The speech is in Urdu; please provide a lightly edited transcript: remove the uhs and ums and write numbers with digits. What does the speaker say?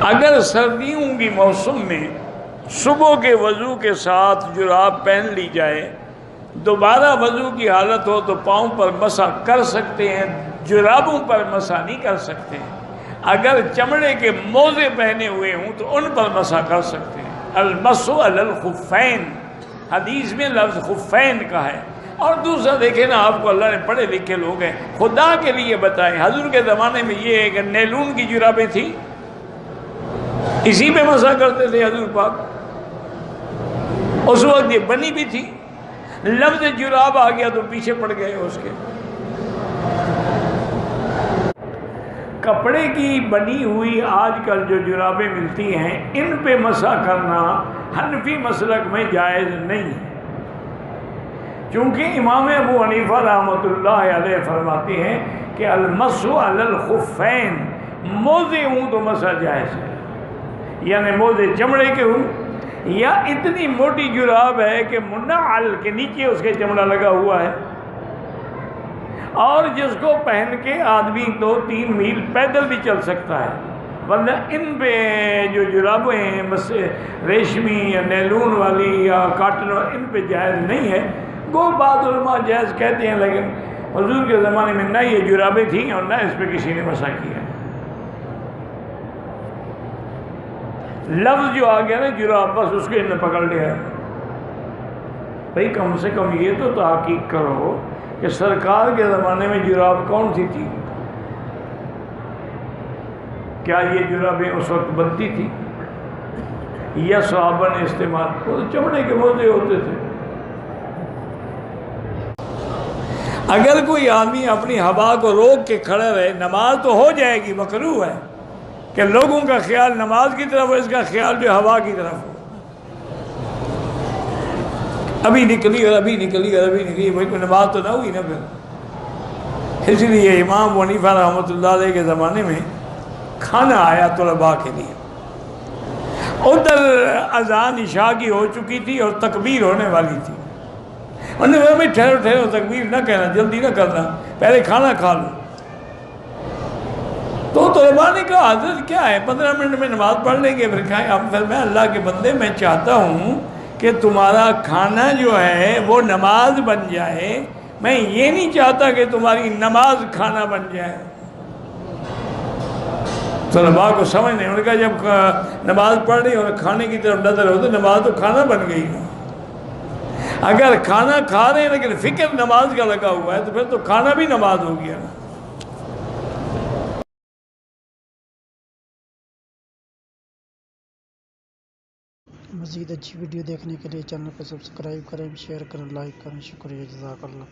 اگر سردیوں کی موسم میں صبح کے وضو کے ساتھ جراب پہن لی جائے، دوبارہ وضو کی حالت ہو تو پاؤں پر مسح کر سکتے ہیں، جرابوں پر مسح نہیں کر سکتے ہیں۔ اگر چمڑے کے موزے پہنے ہوئے ہوں تو ان پر مسح کر سکتے ہیں۔ المسح علی الخفین، حدیث میں لفظ خفین کا ہے۔ اور دوسرا دیکھیں نا، آپ کو اللہ نے پڑھے لکھے لوگ ہیں، خدا کے لیے بتائیں، حضور کے زمانے میں یہ ہے کہ نیلون کی جرابیں تھیں، اسی پہ مسح کرتے تھے حضور پاک۔ اس وقت یہ بنی بھی تھی، لفظ جراب آ گیا تو پیچھے پڑ گئے اس کے۔ کپڑے کی بنی ہوئی آج کل جو جرابیں ملتی ہیں، ان پہ مسح کرنا حنفی مسلک میں جائز نہیں ہے، چونکہ امام ابو حنیفہ رحمۃ اللہ علیہ فرماتے ہیں کہ المسح علی الخفین، موزے ہوں تو مسح جائز ہے، یعنی موزے چمڑے کے ہوں، یا اتنی موٹی جراب ہے کہ منعل کے نیچے اس کے چمڑا لگا ہوا ہے، اور جس کو پہن کے آدمی 2-3 میل پیدل بھی چل سکتا ہے، ورنہ ان پہ جو جرابیں ہیں ریشمی یا نیلون والی یا کاٹن، ان پہ جائز نہیں ہے۔ گو بعض علماء جائز کہتے ہیں، لیکن حضور کے زمانے میں نہ یہ جرابیں تھیں اور نہ اس پہ کسی نے مسح کیا۔ لفظ جو آ گیا نا جراب، بس اس کے پکڑ لیا۔ بھئی کم سے کم یہ تو تحقیق کرو کہ سرکار کے زمانے میں جراب کون سی تھی؟ کیا یہ جرابیں اس وقت بنتی تھی یا صحابہ نے استعمال؟ وہ چمڑے کے موزے ہوتے تھے۔ اگر کوئی آدمی اپنی ہوا کو روک کے کھڑا رہے، نماز تو ہو جائے گی، مکروہ ہے کہ لوگوں کا خیال نماز کی طرف ہو، اس کا خیال جو ہوا کی طرف ہو۔ ابھی نکلی اور ابھی نکلی اور ابھی نکلی، بھائی کوئی نماز تو نہ ہوئی نا پھر۔ اس لیے امام ابو حنیفہ رحمۃ اللہ علیہ کے زمانے میں کھانا آیا طلباء کے لیے، ادھر اذان عشاء کی ہو چکی تھی اور تکبیر ہونے والی تھی۔ انہوں نے کہا بھائی ٹھہرو ٹھہرو، تکبیر نہ کہنا، جلدی نہ کرنا، پہلے کھانا کھا لو۔ تو طلباء نے کہا حضرت کیا ہے، 15 منٹ میں نماز پڑھ لیں گے پھر کھائیں۔ اب میں اللہ کے بندے، میں چاہتا ہوں کہ تمہارا کھانا جو ہے وہ نماز بن جائے، میں یہ نہیں چاہتا کہ تمہاری نماز کھانا بن جائے۔ طلباء کو سمجھ نہیں، انہوں نے کہا جب نماز پڑھ رہی اور کھانے کی طرف نظر ہو تو نماز تو کھانا بن گئی نا۔ اگر کھانا کھا رہے ہیں لیکن فکر نماز کا لگا ہوا ہے تو پھر تو کھانا بھی نماز ہو گیا نا۔ مزید اچھی ویڈیو دیکھنے کے لیے چینل کو سبسکرائب کریں، شیئر کریں، لائک کریں۔ شکریہ، جزاک اللہ۔